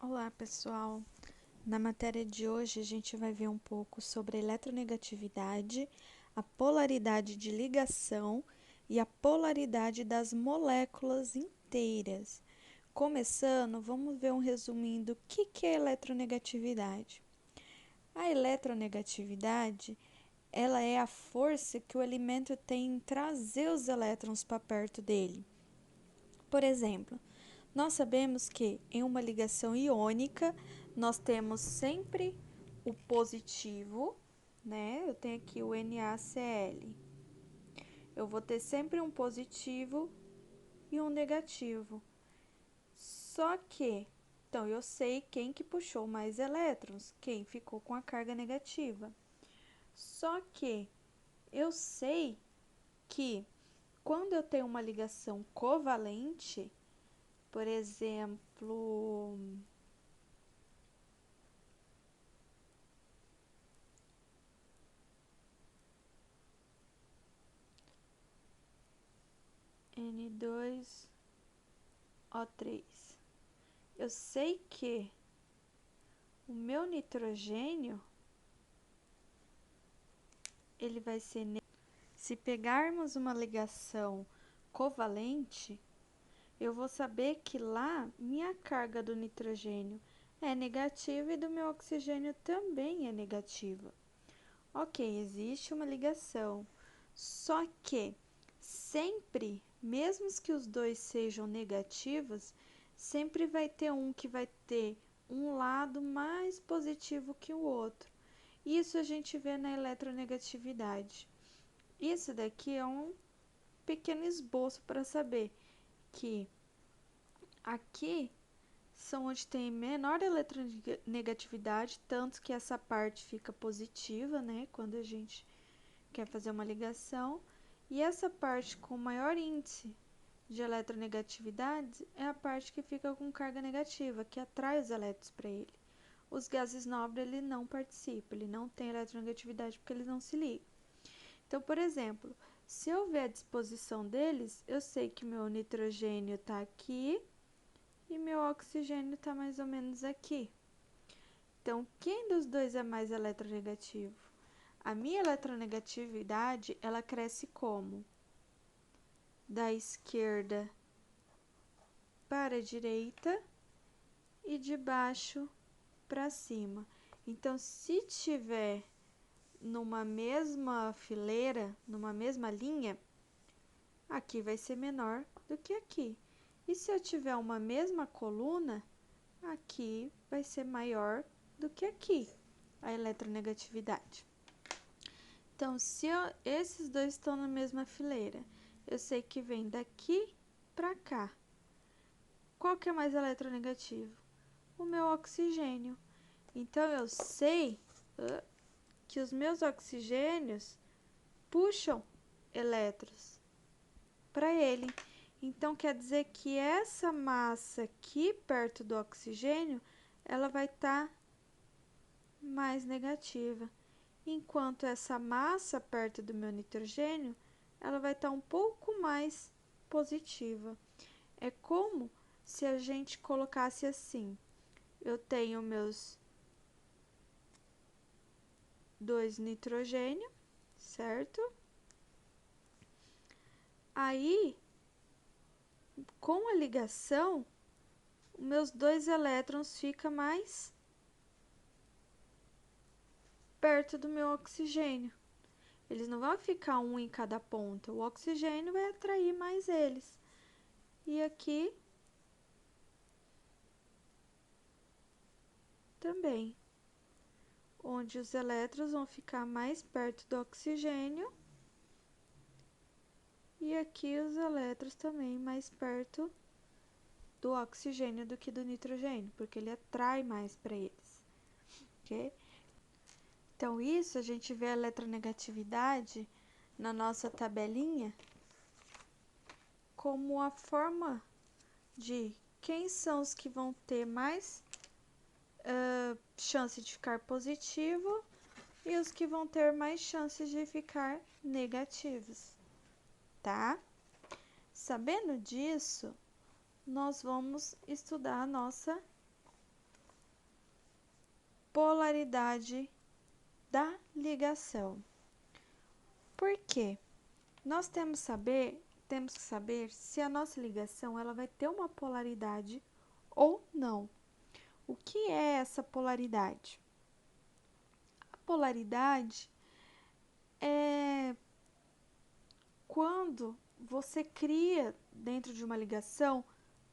Olá, pessoal! Na matéria de hoje, a gente vai ver um pouco sobre a eletronegatividade, a polaridade de ligação e a polaridade das moléculas inteiras. Começando, vamos ver um resuminho do que é eletronegatividade. A eletronegatividade, ela é a força que o elemento tem em trazer os elétrons para perto dele. Por exemplo, nós sabemos que em uma ligação iônica, nós temos sempre o positivo, né? Eu tenho aqui o NaCl. Eu vou ter sempre um positivo e um negativo. Só que, então, eu sei quem que puxou mais elétrons, quem ficou com a carga negativa. Só que eu sei que quando eu tenho uma ligação covalente, por exemplo, N2O3. Eu sei que o meu nitrogênio, ele vai ser... Se pegarmos uma ligação covalente, eu vou saber que lá minha carga do nitrogênio é negativa e do meu oxigênio também é negativa. Ok, existe uma ligação, só que sempre, mesmo que os dois sejam negativos, sempre vai ter um que vai ter um lado mais positivo que o outro. Isso a gente vê na eletronegatividade. Isso daqui é um pequeno esboço para saber que aqui são onde tem menor eletronegatividade, tanto que essa parte fica positiva, né, quando a gente quer fazer uma ligação, e essa parte com maior índice de eletronegatividade é a parte que fica com carga negativa, que atrai os elétrons para ele. Os gases nobres, ele não participa, ele não tem eletronegatividade porque eles não se ligam. Então, por exemplo, se eu ver a disposição deles, eu sei que meu nitrogênio está aqui e meu oxigênio está mais ou menos aqui. Então, quem dos dois é mais eletronegativo? A minha eletronegatividade, ela cresce como? Da esquerda para a direita e de baixo para cima. Então, se tiver numa mesma fileira, numa mesma linha, aqui vai ser menor do que aqui. E se eu tiver uma mesma coluna, aqui vai ser maior do que aqui, a eletronegatividade. Então, se esses dois estão na mesma fileira, eu sei que vem daqui para cá. Qual que é mais eletronegativo? O meu oxigênio. Então, eu sei que os meus oxigênios puxam elétrons para ele. Então, quer dizer que essa massa aqui perto do oxigênio, ela vai estar mais negativa, enquanto essa massa perto do meu nitrogênio, ela vai estar um pouco mais positiva. É como se a gente colocasse assim, eu tenho meus 2 nitrogênio, certo? Aí, com a ligação, meus 2 elétrons ficam mais perto do meu oxigênio. Eles não vão ficar um em cada ponta, o oxigênio vai atrair mais eles. E aqui também, onde os elétrons vão ficar mais perto do oxigênio e aqui os elétrons também mais perto do oxigênio do que do nitrogênio, porque ele atrai mais para eles, ok? Então, isso a gente vê a eletronegatividade na nossa tabelinha como a forma de quem são os que vão ter mais chance de ficar positivo e os que vão ter mais chances de ficar negativos, tá? Sabendo disso, nós vamos estudar a nossa polaridade da ligação. Por quê? Nós temos que saber se a nossa ligação ela vai ter uma polaridade ou não. O que é essa polaridade? A polaridade é quando você cria dentro de uma ligação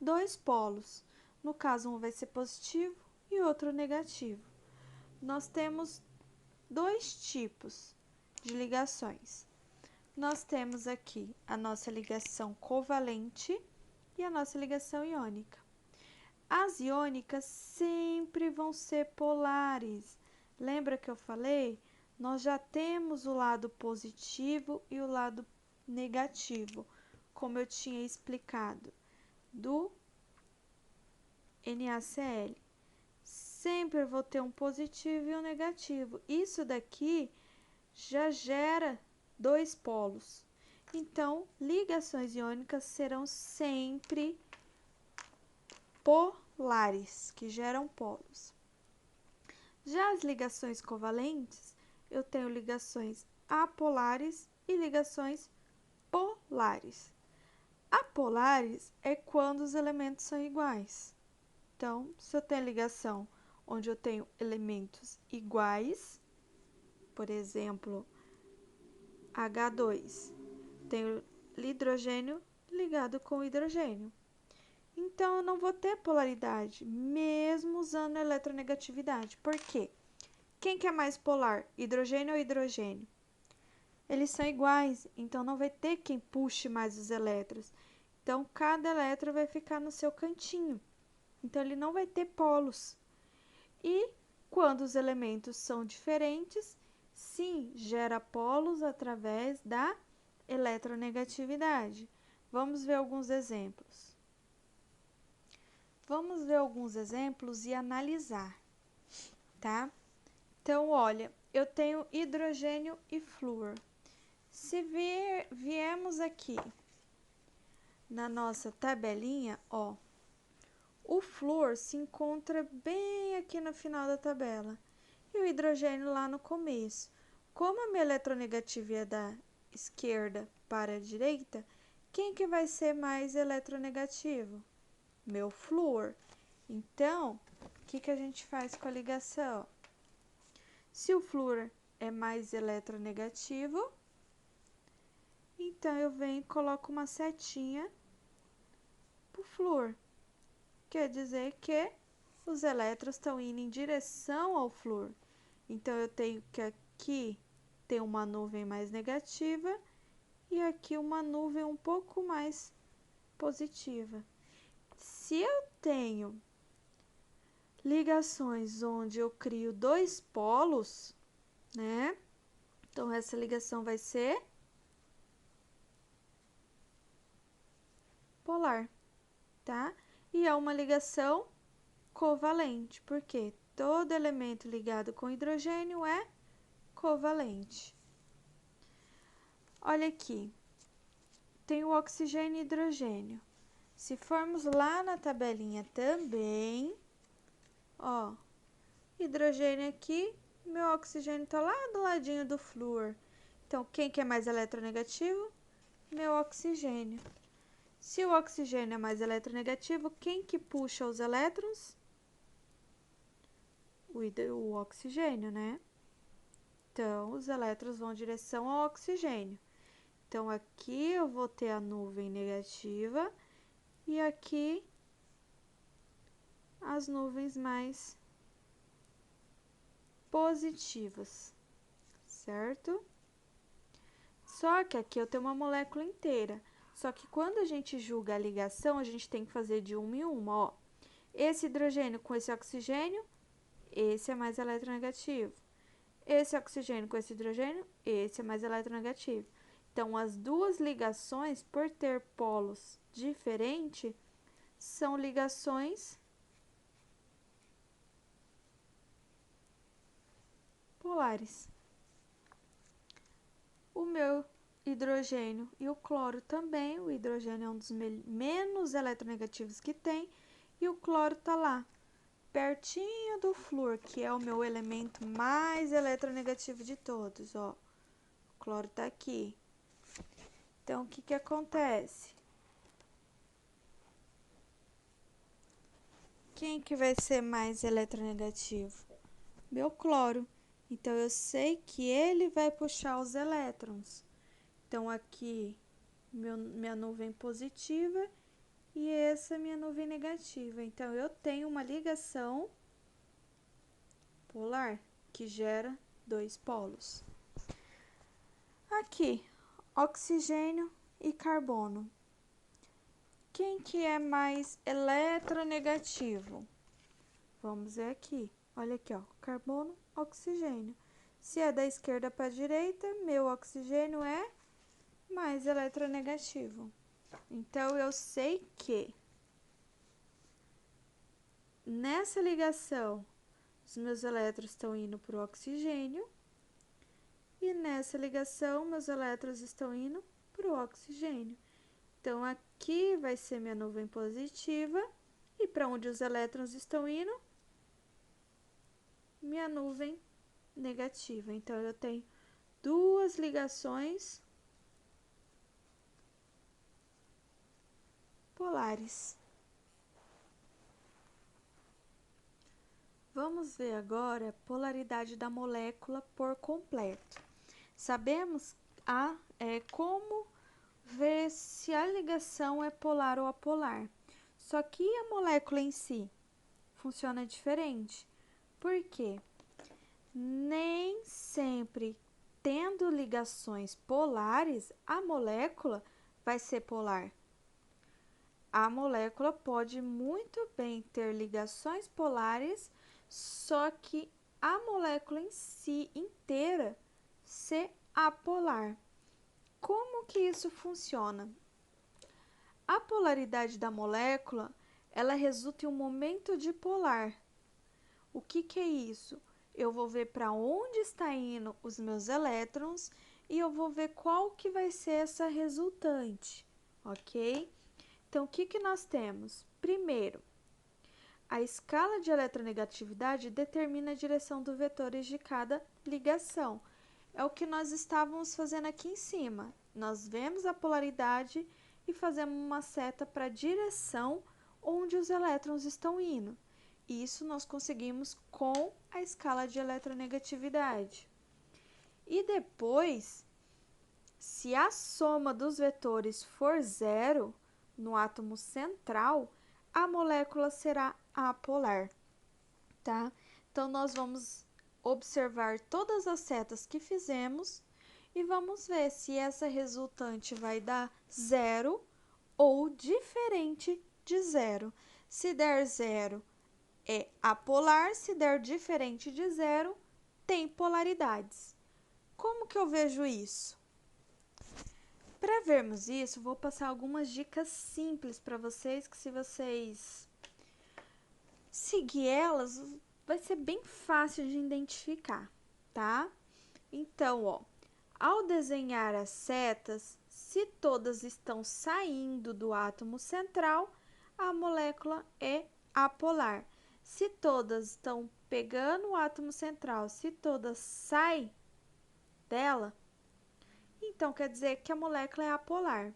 dois polos. No caso, um vai ser positivo e outro negativo. Nós temos dois tipos de ligações. Nós temos aqui a nossa ligação covalente e a nossa ligação iônica. As iônicas sempre vão ser polares. Lembra que eu falei? Nós já temos o lado positivo e o lado negativo, como eu tinha explicado, do NaCl. Sempre vou ter um positivo e um negativo. Isso daqui já gera dois polos. Então, ligações iônicas serão sempre polares, que geram polos. Já as ligações covalentes, eu tenho ligações apolares e ligações polares. Apolares é quando os elementos são iguais. Então, se eu tenho ligação onde eu tenho elementos iguais, por exemplo, H2, tenho hidrogênio ligado com hidrogênio. Então, eu não vou ter polaridade, mesmo usando a eletronegatividade. Por quê? Quem que é mais polar, hidrogênio ou hidrogênio? Eles são iguais, então não vai ter quem puxe mais os elétrons. Então, cada elétron vai ficar no seu cantinho. Então, ele não vai ter polos. E quando os elementos são diferentes, sim, gera polos através da eletronegatividade. Vamos ver alguns exemplos. Vamos ver alguns exemplos e analisar, tá? Então, olha, eu tenho hidrogênio e flúor. Se viemos aqui na nossa tabelinha, ó, o flúor se encontra bem aqui no final da tabela e o hidrogênio lá no começo. Como a minha eletronegatividade é da esquerda para a direita, quem que vai ser mais eletronegativo? Meu flúor. Então, o que a gente faz com a ligação? Se o flúor é mais eletronegativo, então eu venho e coloco uma setinha pro flúor. Quer dizer que os elétrons estão indo em direção ao flúor. Então, eu tenho que aqui ter uma nuvem mais negativa e aqui uma nuvem um pouco mais positiva. Se eu tenho ligações onde eu crio dois polos, né? Então, essa ligação vai ser polar, tá? E é uma ligação covalente, porque todo elemento ligado com hidrogênio é covalente. Olha aqui, tem o oxigênio e hidrogênio. Se formos lá na tabelinha também, ó, hidrogênio aqui, meu oxigênio tá lá do ladinho do flúor. Então, quem que é mais eletronegativo? Meu oxigênio. Se o oxigênio é mais eletronegativo, quem que puxa os elétrons? O oxigênio, né? Então, os elétrons vão em direção ao oxigênio. Então, aqui eu vou ter a nuvem negativa e aqui as nuvens mais positivas, certo? Só que aqui eu tenho uma molécula inteira. Só que quando a gente julga a ligação, a gente tem que fazer de uma em uma, ó. Esse hidrogênio com esse oxigênio, esse é mais eletronegativo. Esse oxigênio com esse hidrogênio, esse é mais eletronegativo. Então, as duas ligações, por ter polos diferentes, são ligações polares. O meu hidrogênio e o cloro também. O hidrogênio é um dos menos eletronegativos que tem e o cloro tá lá pertinho do flúor, que é o meu elemento mais eletronegativo de todos, ó. O cloro tá aqui. Então, o que que acontece? Quem que vai ser mais eletronegativo? Meu cloro. Então, eu sei que ele vai puxar os elétrons. Então, aqui, minha nuvem positiva e essa é minha nuvem negativa. Então, eu tenho uma ligação polar que gera dois polos. Aqui, oxigênio e carbono. Quem que é mais eletronegativo? Vamos ver aqui. Olha aqui, ó, carbono, oxigênio. Se é da esquerda para a direita, meu oxigênio é mais eletronegativo. Então, eu sei que nessa ligação, os meus elétrons estão indo para o oxigênio e nessa ligação, meus elétrons estão indo para o oxigênio. Então, aqui vai ser minha nuvem positiva e para onde os elétrons estão indo? Minha nuvem negativa. Então, eu tenho duas ligações polares. Vamos ver agora a polaridade da molécula por completo. Sabemos como ver se a ligação é polar ou apolar. Só que a molécula em si funciona diferente. Por quê? Nem sempre tendo ligações polares, a molécula vai ser polar. A molécula pode muito bem ter ligações polares, só que a molécula em si inteira ser apolar. Como que isso funciona? A polaridade da molécula, ela resulta em um momento dipolar. O que que é isso? Eu vou ver para onde está indo os meus elétrons e eu vou ver qual que vai ser essa resultante, ok? Então, o que que nós temos? Primeiro, a escala de eletronegatividade determina a direção dos vetores de cada ligação. É o que nós estávamos fazendo aqui em cima. Nós vemos a polaridade e fazemos uma seta para a direção onde os elétrons estão indo. Isso nós conseguimos com a escala de eletronegatividade. E depois, se a soma dos vetores for zero no átomo central, a molécula será apolar, tá? Então, nós vamos observar todas as setas que fizemos e vamos ver se essa resultante vai dar zero ou diferente de zero. Se der zero, é apolar, se der diferente de zero, tem polaridades. Como que eu vejo isso? Para vermos isso, vou passar algumas dicas simples para vocês, que se vocês seguir elas, vai ser bem fácil de identificar, tá? Então, ó, ao desenhar as setas, se todas estão saindo do átomo central, a molécula é apolar. Se todas estão pegando o átomo central, se todas saem dela, então quer dizer que a molécula é apolar.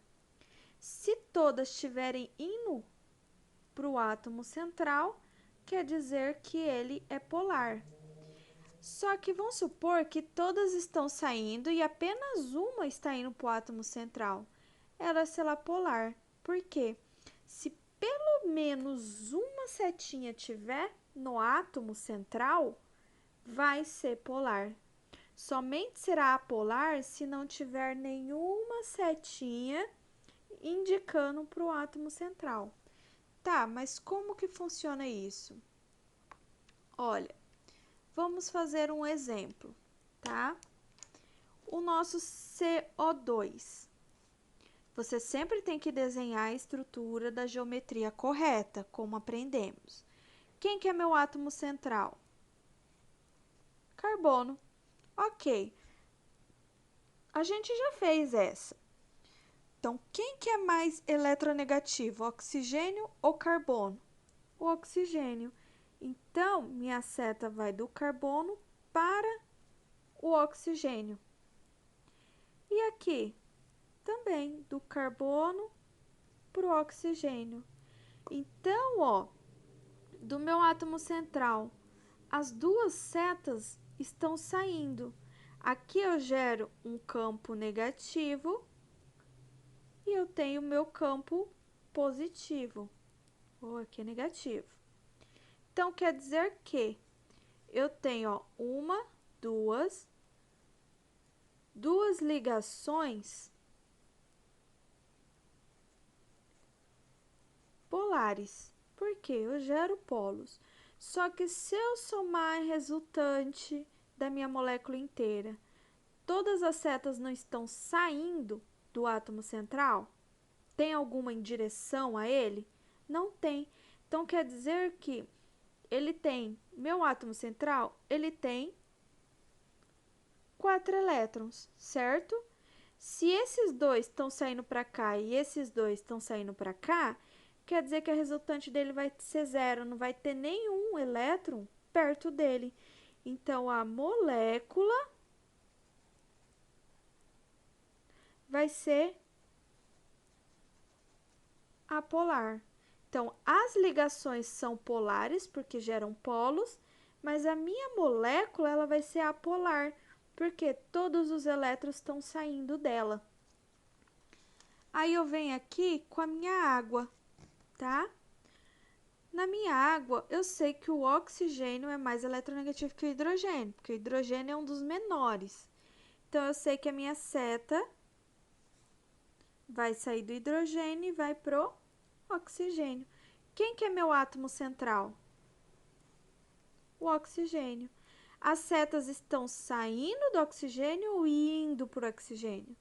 Se todas estiverem indo para o átomo central, quer dizer que ele é polar. Só que vamos supor que todas estão saindo e apenas uma está indo para o átomo central. Ela será polar. Por quê? Se pelo menos uma setinha tiver no átomo central, vai ser polar. Somente será apolar se não tiver nenhuma setinha indicando para o átomo central. Tá, mas como que funciona isso? Olha, vamos fazer um exemplo, tá? O nosso CO2. Você sempre tem que desenhar a estrutura da geometria correta, como aprendemos. Quem que é meu átomo central? Carbono. Ok. A gente já fez essa. Então, quem que é mais eletronegativo, oxigênio ou carbono? O oxigênio. Então, minha seta vai do carbono para o oxigênio. E aqui, também do carbono para o oxigênio. Então, ó, do meu átomo central, as duas setas estão saindo. Aqui eu gero um campo negativo e eu tenho meu campo positivo. Ou aqui é negativo. Então, quer dizer que eu tenho, ó, duas ligações polares. Porque eu gero polos. Só que se eu somar a resultante da minha molécula inteira, todas as setas não estão saindo do átomo central? Tem alguma em direção a ele? Não tem. Então, quer dizer que ele tem, meu átomo central, ele tem 4 elétrons, certo? Se esses dois estão saindo para cá e esses dois estão saindo para cá, quer dizer que a resultante dele vai ser zero, não vai ter nenhum elétron perto dele. Então, a molécula vai ser apolar. Então, as ligações são polares, porque geram polos, mas a minha molécula ela vai ser apolar, porque todos os elétrons estão saindo dela. Aí eu venho aqui com a minha água, tá? Na minha água, eu sei que o oxigênio é mais eletronegativo que o hidrogênio, porque o hidrogênio é um dos menores. Então, eu sei que a minha seta vai sair do hidrogênio e vai pro oxigênio. Quem que é meu átomo central? O oxigênio. As setas estão saindo do oxigênio ou indo para o oxigênio?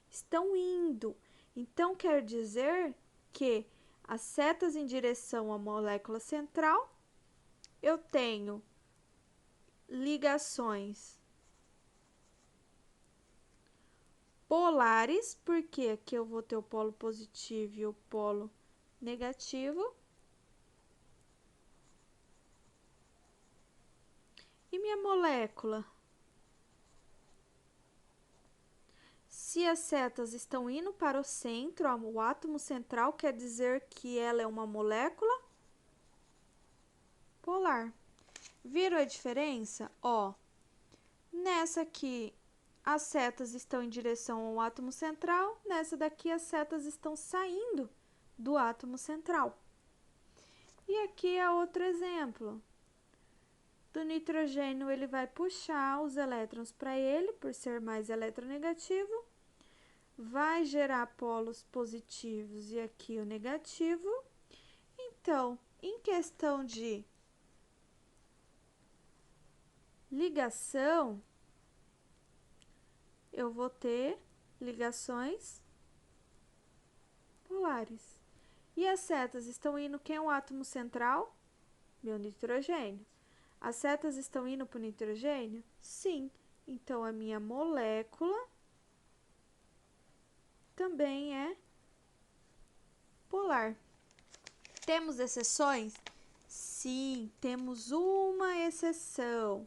Estão indo. Então, quer dizer que as setas em direção à molécula central, eu tenho ligações polares, porque aqui eu vou ter o polo positivo e o polo negativo. E minha molécula? Se as setas estão indo para o centro, o átomo central quer dizer que ela é uma molécula polar. Viram a diferença? Ó, nessa aqui as setas estão em direção ao átomo central, nessa daqui as setas estão saindo do átomo central. E aqui é outro exemplo. Do nitrogênio, ele vai puxar os elétrons para ele, por ser mais eletronegativo, vai gerar polos positivos e aqui o negativo. Então, em questão de ligação, eu vou ter ligações polares. E as setas estão indo, quem é o átomo central? Meu nitrogênio. As setas estão indo para o nitrogênio? Sim. Então, a minha molécula também é polar. Temos exceções? Sim, temos uma exceção,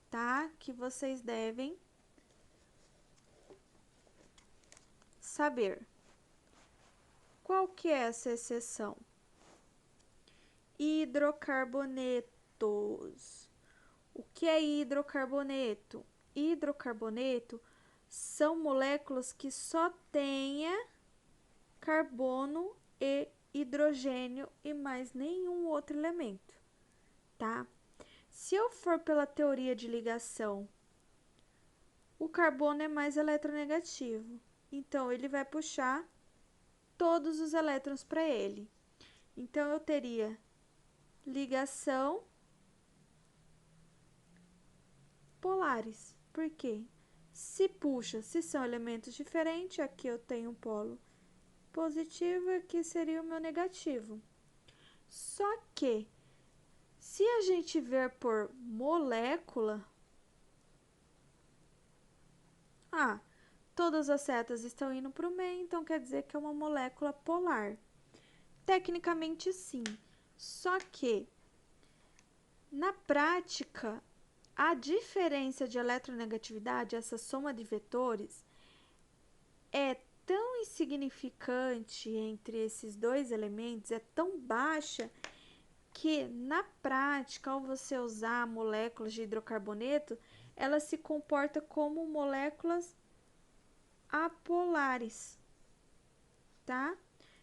tá? Que vocês devem saber. Qual que é essa exceção? Hidrocarbonetos. O que é hidrocarboneto? Hidrocarboneto são moléculas que só tenha carbono e hidrogênio e mais nenhum outro elemento, tá? Se eu for pela teoria de ligação, o carbono é mais eletronegativo, então ele vai puxar todos os elétrons para ele. Então eu teria ligação polares. Por quê? Se puxa, se são elementos diferentes, aqui eu tenho um polo positivo e aqui seria o meu negativo. Só que, se a gente ver por molécula, todas as setas estão indo para o meio, então quer dizer que é uma molécula polar. Tecnicamente, sim. Só que, Na prática, a diferença de eletronegatividade, essa soma de vetores, é tão insignificante entre esses dois elementos, é tão baixa, que na prática, ao você usar moléculas de hidrocarboneto, ela se comporta como moléculas apolares, tá?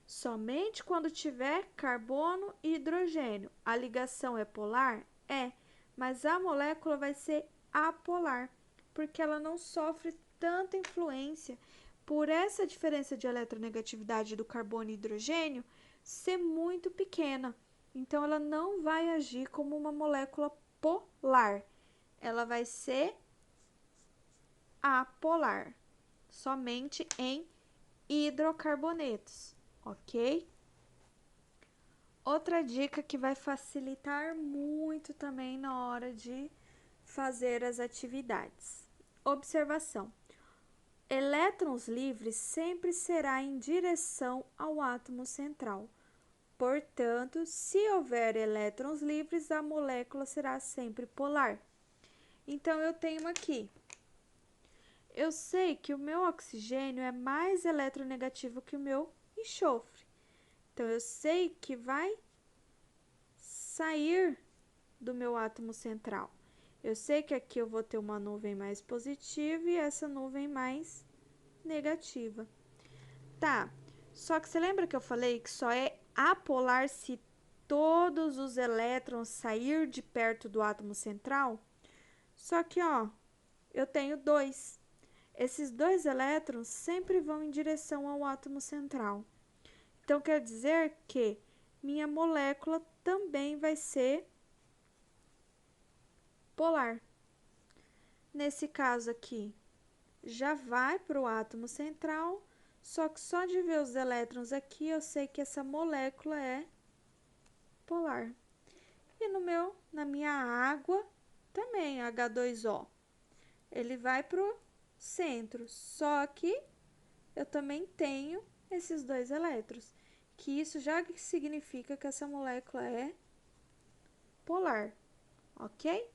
Somente quando tiver carbono e hidrogênio. A ligação é polar? É, mas a molécula vai ser apolar, porque ela não sofre tanta influência por essa diferença de eletronegatividade do carbono e hidrogênio ser muito pequena. Então, ela não vai agir como uma molécula polar. Ela vai ser apolar, somente em hidrocarbonetos, ok? Outra dica que vai facilitar muito também na hora de fazer as atividades. Observação: elétrons livres sempre será em direção ao átomo central. Portanto, se houver elétrons livres, a molécula será sempre polar. Então, eu tenho aqui. Eu sei que o meu oxigênio é mais eletronegativo que o meu enxofre. Então, eu sei que vai sair do meu átomo central. Eu sei que aqui eu vou ter uma nuvem mais positiva e essa nuvem mais negativa. Tá, só que você lembra que eu falei que só é apolar se todos os elétrons sair de perto do átomo central? Só que, ó, eu tenho dois. Esses dois elétrons sempre vão em direção ao átomo central. Então, quer dizer que minha molécula também vai ser polar. Nesse caso aqui, já vai para o átomo central, só que só de ver os elétrons aqui, eu sei que essa molécula é polar. E na minha água, também H2O. Ele vai para o centro, só que eu também tenho esses dois elétrons, que isso já significa que essa molécula é polar, ok?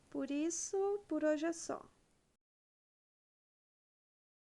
Por isso, por hoje é só.